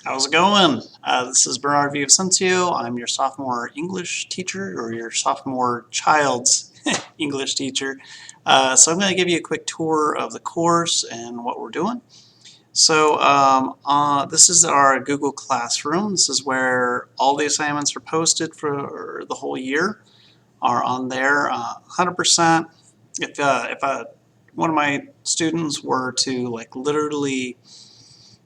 How's it going? This is Bernard Villavicencio. I'm your sophomore English teacher, or your sophomore child's English teacher. So I'm going to give you a quick tour of the course and what we're doing. So this is our Google Classroom. This is where all the assignments are posted for the whole year, are on there 100%. If one of my students were to like literally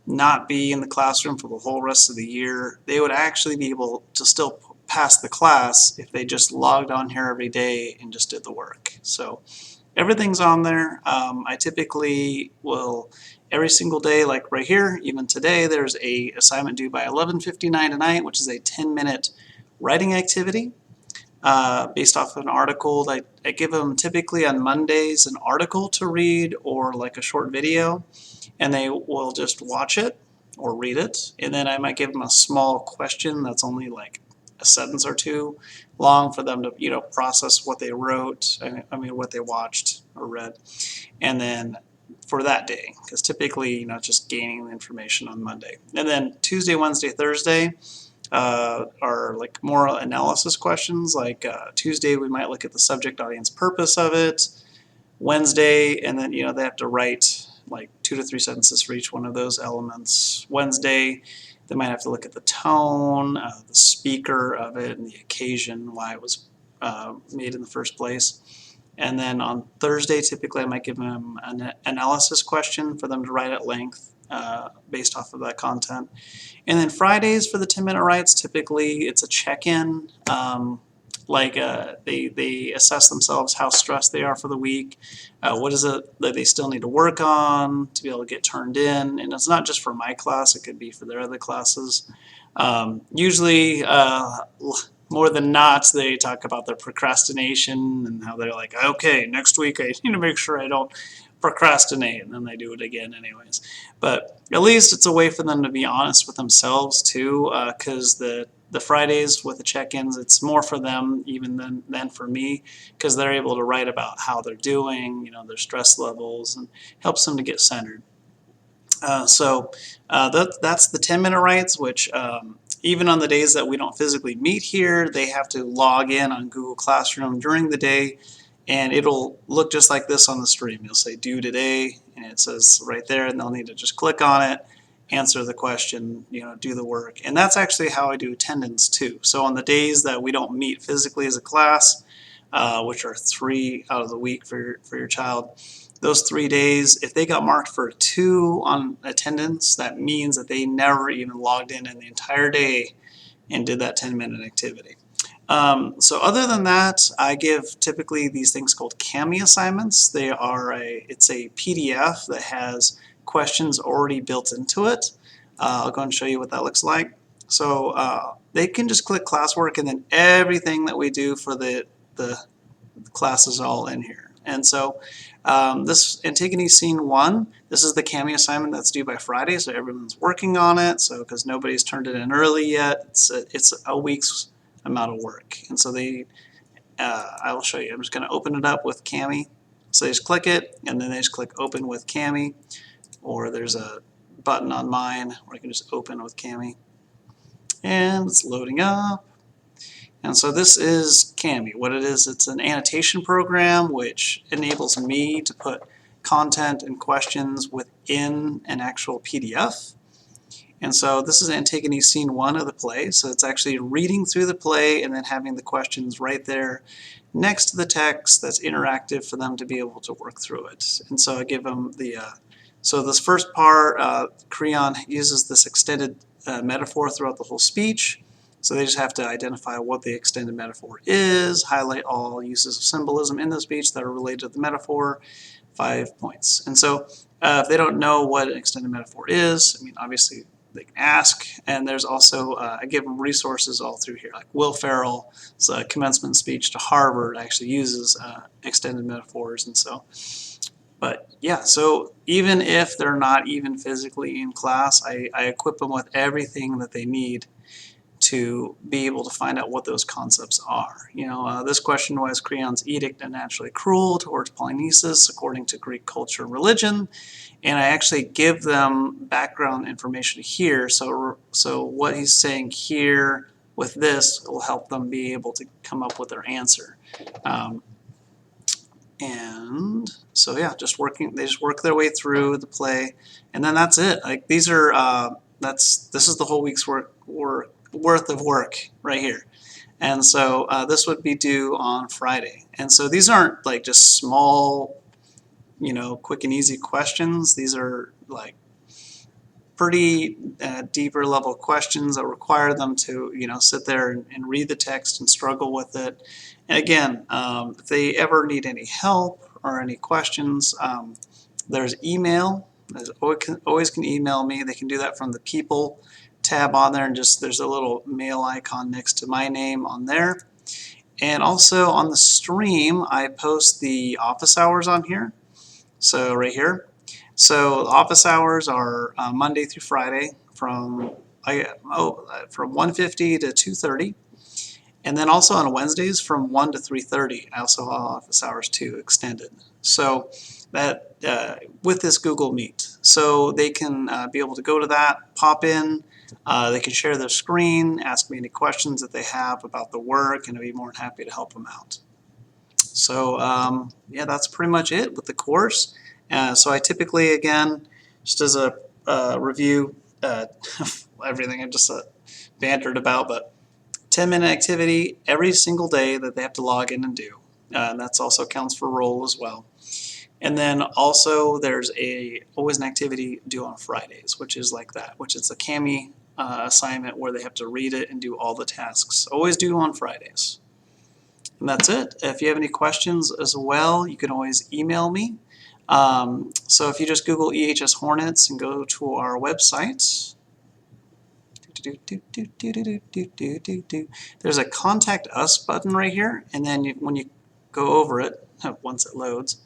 not be in the classroom for the whole rest of the year, they would actually be able to still pass the class if they just logged on here every day and just did the work. So everything's on there. I typically will every single day, like right here, even today, there's a assignment due by 11:59 tonight, which is a 10-minute writing activity based off of an article. I give them typically on Mondays an article to read or like a short video, and they will just watch it or read it. And then I might give them a small question that's only like a sentence or two long for them to, process what they wrote, what they watched or read. And then for that day, because typically, just gaining the information on Monday. And then Tuesday, Wednesday, Thursday are like more analysis questions. Like Tuesday, we might look at the subject, audience, purpose of it. Wednesday, and then they have to write like 2 to 3 sentences for each one of those elements. Wednesday, they might have to look at the tone, the speaker of it, and the occasion, why it was made in the first place. And then on Thursday, typically I might give them an analysis question for them to write at length based off of that content. And then Fridays for the 10-minute writes, typically it's a check-in. They assess themselves, how stressed they are for the week, what is it that they still need to work on to be able to get turned in. And it's not just for my class, it could be for their other classes. Usually, more than not, they talk about their procrastination and how they're like, okay, next week I need to make sure I don't procrastinate, and then they do it again anyways. But at least it's a way for them to be honest with themselves too, because the Fridays with the check-ins, it's more for them even than for me, because they're able to write about how they're doing, their stress levels, and helps them to get centered. That's the 10-minute writes, which even on the days that we don't physically meet here, they have to log in on Google Classroom during the day, and it'll look just like this on the stream. You'll say due today, and it says right there, and they'll need to just click on it, answer the question, do the work. And that's actually how I do attendance too. So on the days that we don't meet physically as a class, which are 3 out of the week for your child, those 3 days, if they got marked for a 2 on attendance, that means that they never even logged in the entire day and did that 10-minute activity. So other than that, I give typically these things called CAMI assignments. It's a PDF that has questions already built into it. I'll go and show you what that looks like. So they can just click classwork, and then everything that we do for the class is all in here. And so this Antigone Scene 1, this is the CAMI assignment that's due by Friday, so everyone's working on it. So because nobody's turned it in early yet, it's a week's amount of work. And so I will show you. I'm just going to open it up with CAMI. So they just click it, and then they just click Open with CAMI, or there's a button on mine where I can just open with CAMI. And it's loading up. And so this is CAMI. What it is, it's an annotation program which enables me to put content and questions within an actual PDF. And so this is Antigone Scene 1 of the play. So it's actually reading through the play and then having the questions right there next to the text that's interactive for them to be able to work through it. And so I give them so this first part, Creon uses this extended metaphor throughout the whole speech. So they just have to identify what the extended metaphor is, highlight all uses of symbolism in the speech that are related to the metaphor, 5 points. And so if they don't know what an extended metaphor is, obviously they can ask. And there's also, I give them resources all through here, like Will Ferrell's commencement speech to Harvard actually uses extended metaphors. And so, but yeah, so even if they're not even physically in class, I equip them with everything that they need to be able to find out what those concepts are. This question was Creon's edict unnaturally cruel towards Polynices according to Greek culture and religion, and I actually give them background information here. So what he's saying here with this will help them be able to come up with their answer. And so yeah, they just work their way through the play, and then that's it. Like these are this is the whole week's worth of work right here. And so this would be due on Friday. And so these aren't like just small, quick and easy questions. These are like pretty deeper level questions that require them to sit there and read the text and struggle with it. And again, if they ever need any help or any questions, there's email. Always can email me. They can do that from the People tab on there, and there's a little mail icon next to my name on there. And also on the stream, I post the office hours on here. So right here. So office hours are Monday through Friday from 1:50 to 2:30, and then also on Wednesdays from 1 to 3:30. I also have office hours too, extended. So that with this Google Meet, so they can be able to go to that, pop in. They can share their screen, ask me any questions that they have about the work, and I'd be more than happy to help them out. So yeah, that's pretty much it with the course. So I typically, again, just as a review, everything I just bantered about, but 10-minute activity every single day that they have to log in and do. And that's also counts for roll as well. And then also there's always an activity due on Fridays, which is like that, which is a CAMI assignment where they have to read it and do all the tasks. Always due on Fridays. And that's it. If you have any questions as well, you can always email me. So if you just Google EHS Hornets and go to our website, there's a Contact Us button right here, and then when you go over it, once it loads,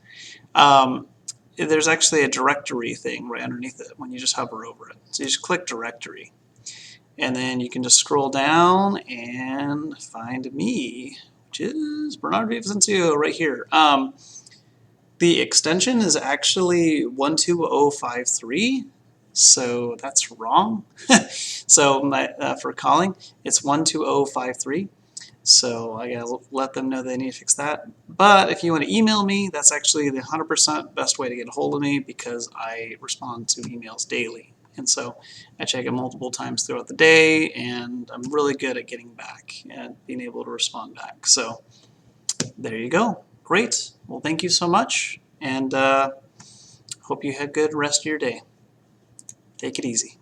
there's actually a directory thing right underneath it when you just hover over it. So you just click Directory, and then you can just scroll down and find me, which is Bernard Vicencio right here. The extension is actually 12053, so that's wrong. So for calling, it's 12053. So I gotta let them know they need to fix that. But if you want to email me, that's actually the 100% best way to get a hold of me, because I respond to emails daily. And so I check it multiple times throughout the day, and I'm really good at getting back and being able to respond back. So there you go. Great. Well, thank you so much, and hope you had a good rest of your day. Take it easy.